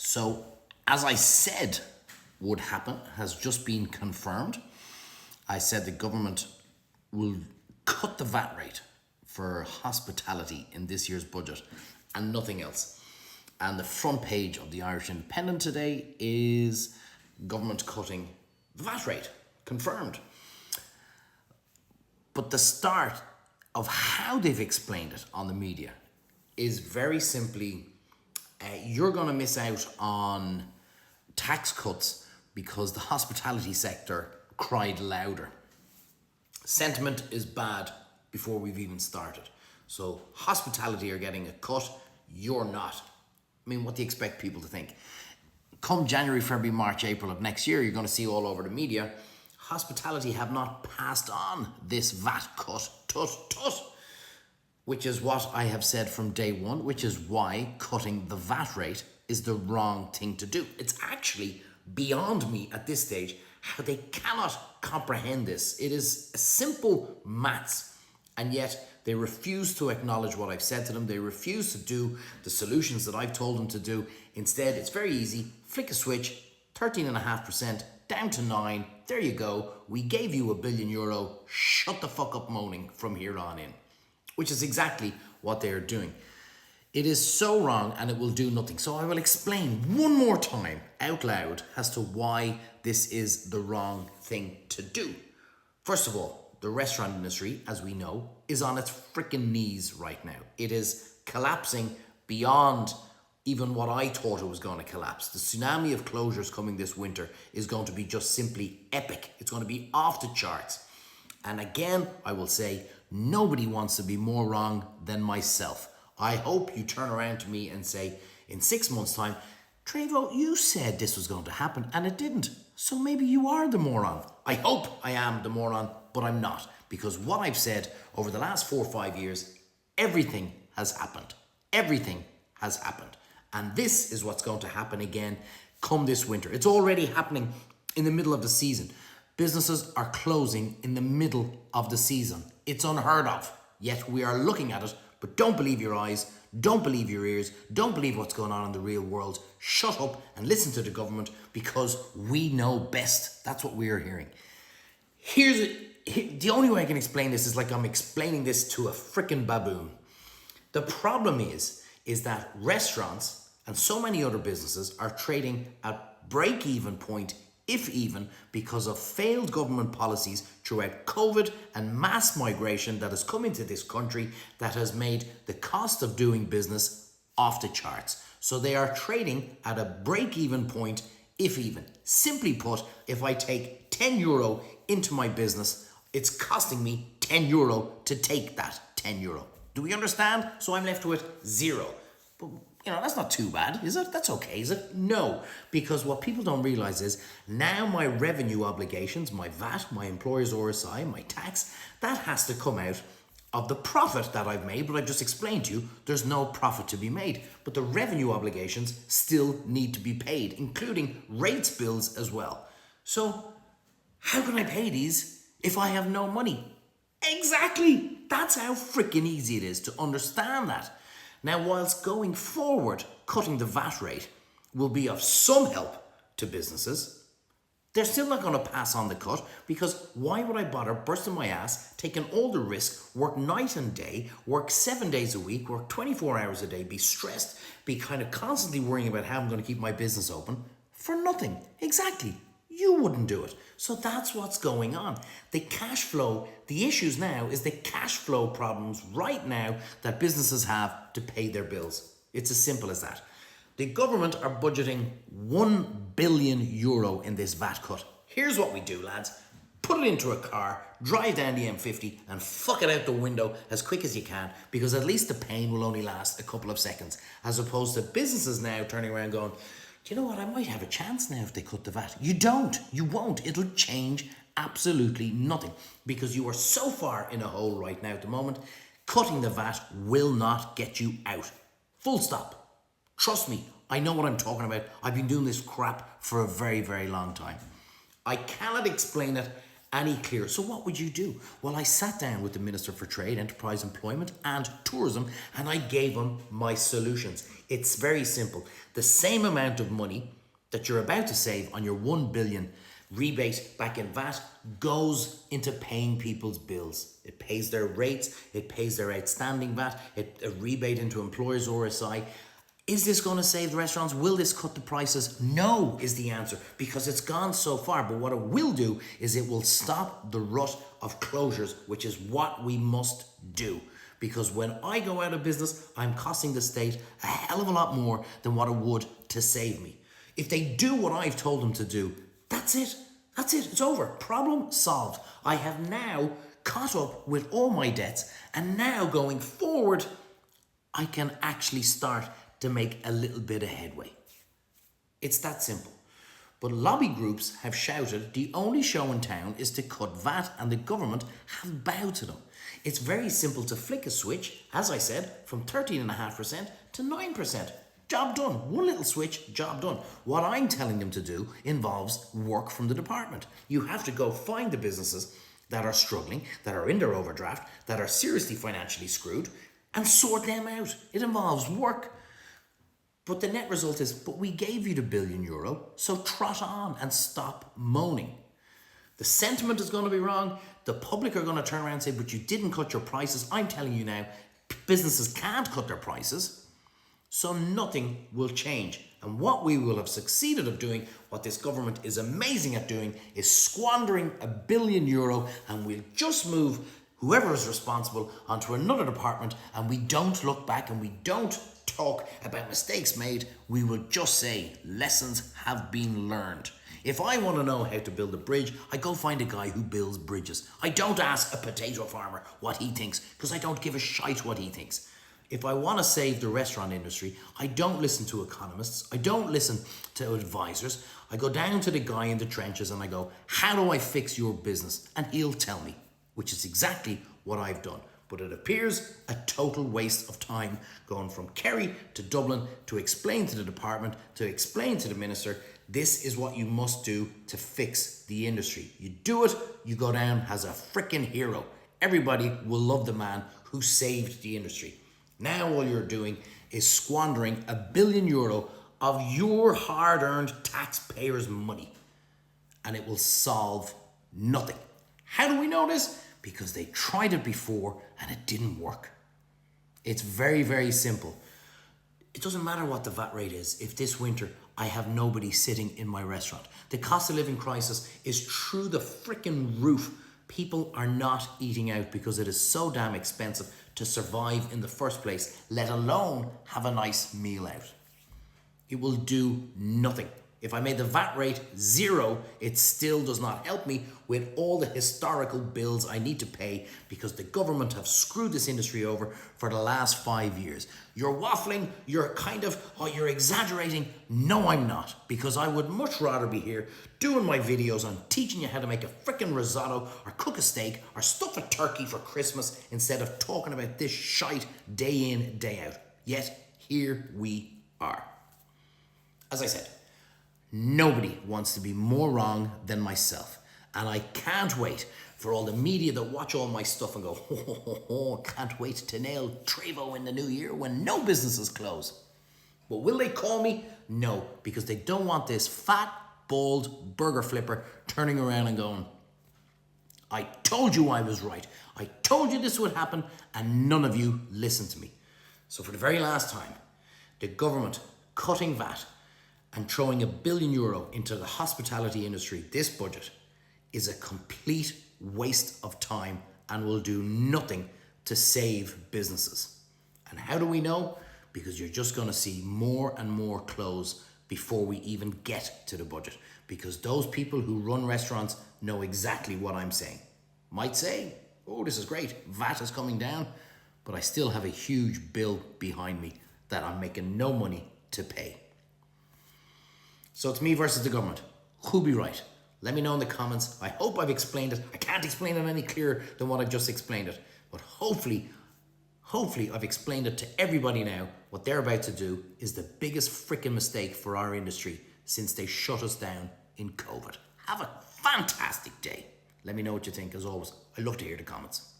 So, as I said would happen, has just been confirmed. I said the government will cut the VAT rate for hospitality in this year's budget and nothing else. And the front page of the Irish Independent today is government cutting the VAT rate, confirmed. But the start of how they've explained it on the media is very simply, you're going to miss out on tax cuts because the hospitality sector cried louder. Sentiment is bad before we've even started. So hospitality are getting a cut, you're not. I mean, what do you expect people to think? Come January, February, March, April of next year, you're going to see all over the media, hospitality have not passed on this VAT cut, which is what I have said from day one, which is why cutting the VAT rate is the wrong thing to do. It's actually beyond me at this stage how they cannot comprehend this. It is simple maths, and yet they refuse to acknowledge what I've said to them. They refuse to do the solutions that I've told them to do. Instead, it's very easy. Flick a switch, 13.5%, down to 9. There you go. We gave you €1 billion. Shut the fuck up moaning from here on in. Which is exactly what they are doing. It is so wrong and it will do nothing. So I will explain one more time out loud as to why this is the wrong thing to do. First of all, the restaurant industry, as we know, is on its freaking knees right now. It is collapsing beyond even what I thought it was going to collapse. The tsunami of closures coming this winter is going to be just simply epic. It's going to be off the charts. And again, I will say, nobody wants to be more wrong than myself. I hope you turn around to me and say, in 6 months' time, Trevo, you said this was going to happen and it didn't. So maybe you are the moron. I hope I am the moron, but I'm not. Because what I've said over the last 4 or 5 years, everything has happened. Everything has happened. And this is what's going to happen again come this winter. It's already happening in the middle of the season. Businesses are closing in the middle of the season. It's unheard of. Yet we are looking at it, but don't believe your eyes, don't believe your ears, don't believe what's going on in the real world. Shut up and listen to the government because we know best. That's what we are hearing. The only way I can explain this is like I'm explaining this to a freaking baboon. The problem is that restaurants and so many other businesses are trading at break-even point, if even, because of failed government policies throughout COVID and mass migration that has come into this country that has made the cost of doing business off the charts. So they are trading at a break-even point, if even. Simply put, if I take €10 into my business, it's costing me €10 to take that €10. Do we understand? So I'm left with zero. But that's not too bad, is it? That's okay, is it? No, because what people don't realize is now my revenue obligations, my VAT, my employer's RSI, my tax, that has to come out of the profit that I've made, but I've just explained to you, there's no profit to be made. But the revenue obligations still need to be paid, including rates bills as well. So how can I pay these if I have no money? Exactly. That's how freaking easy it is to understand that. Now, whilst going forward, cutting the VAT rate will be of some help to businesses, they're still not going to pass on the cut because why would I bother bursting my ass, taking all the risk, work night and day, work 7 days a week, work 24 hours a day, be stressed, be kind of constantly worrying about how I'm going to keep my business open for nothing? Exactly. You wouldn't do it. So that's what's going on. The cash flow, the issues now is the cash flow problems right now that businesses have to pay their bills. It's as simple as that. The government are budgeting €1 billion in this VAT cut. Here's what we do, lads. Put it into a car, drive down the M50 and fuck it out the window as quick as you can because at least the pain will only last a couple of seconds as opposed to businesses now turning around going, do you know what? I might have a chance now if they cut the VAT. You don't. You won't. It'll change absolutely nothing because you are so far in a hole right now at the moment. Cutting the VAT will not get you out. Full stop. Trust me. I know what I'm talking about. I've been doing this crap for a very, very long time. I cannot explain it any clearer. So what would you do? Well, I sat down with the Minister for Trade, Enterprise, Employment and Tourism, and I gave him my solutions. It's very simple. The same amount of money that you're about to save on your 1 billion rebate back in VAT goes into paying people's bills. It pays their rates, it pays their outstanding VAT, a rebate into employers' RSI. Is this going to save the restaurants? Will this cut the prices? No is the answer, because it's gone so far. But what it will do is it will stop the rut of closures, which is what we must do. Because when I go out of business, I'm costing the state a hell of a lot more than what it would to save me. If they do what I've told them to do, that's it. That's it. It's over. Problem solved. I have now caught up with all my debts, and now going forward, I can actually start to make a little bit of headway. It's that simple. But lobby groups have shouted the only show in town is to cut VAT, and the government have bowed to them. It's very simple to flick a switch, as I said, from 13.5% to 9%. Job done. One little switch, job done. What I'm telling them to do involves work from the department. You have to go find the businesses that are struggling, that are in their overdraft, that are seriously financially screwed, and sort them out. It involves work. But the net result is, but we gave you the €1 billion, so trot on and stop moaning. The sentiment is going to be wrong. The public are going to turn around and say, but you didn't cut your prices. I'm telling you now, businesses can't cut their prices, so nothing will change. And what we will have succeeded of doing, what this government is amazing at doing, is squandering €1 billion, and we'll just move whoever is responsible onto another department, and we don't look back and we don't talk about mistakes made. We will just say lessons have been learned. If I want to know how to build a bridge, I go find a guy who builds bridges. I don't ask a potato farmer what he thinks, because I don't give a shite what he thinks. If I want to save the restaurant industry, I don't listen to economists. I don't listen to advisors. I go down to the guy in the trenches and I go, how do I fix your business? And he'll tell me, which is exactly what I've done. But it appears a total waste of time going from Kerry to Dublin to explain to the department, to explain to the minister, this is what you must do to fix the industry. You do it, you go down as a freaking hero. Everybody will love the man who saved the industry. Now all you're doing is squandering €1 billion of your hard-earned taxpayers' money, and it will solve nothing. How do we know this? Because they tried it before and it didn't work. It's very, very simple. It doesn't matter what the VAT rate is. If this winter I have nobody sitting in my restaurant, the cost of living crisis is through the freaking roof. People are not eating out because it is so damn expensive to survive in the first place, let alone have a nice meal out. It will do nothing. If I made the VAT rate 0, it still does not help me with all the historical bills I need to pay, because the government have screwed this industry over for the last 5 years. You're waffling, you're you're exaggerating. No, I'm not, because I would much rather be here doing my videos on teaching you how to make a frickin' risotto or cook a steak or stuff a turkey for Christmas, instead of talking about this shite day in, day out. Yet, here we are. As I said, nobody wants to be more wrong than myself. And I can't wait for all the media that watch all my stuff and go, can't wait to nail Trevo in the new year when no businesses close. But will they call me? No, because they don't want this fat, bald burger flipper turning around and going, I told you I was right. I told you this would happen, and none of you listened to me. So for the very last time, the government cutting VAT and throwing €1 billion into the hospitality industry, this budget, is a complete waste of time and will do nothing to save businesses. And how do we know? Because you're just going to see more and more close before we even get to the budget. Because those people who run restaurants know exactly what I'm saying. Might say, oh, this is great, VAT is coming down, but I still have a huge bill behind me that I'm making no money to pay. So it's me versus the government. Who'll be right? Let me know in the comments. I hope I've explained it. I can't explain it any clearer than what I've just explained it. But hopefully I've explained it to everybody now. What they're about to do is the biggest freaking mistake for our industry since they shut us down in COVID. Have a fantastic day. Let me know what you think. As always, I love to hear the comments.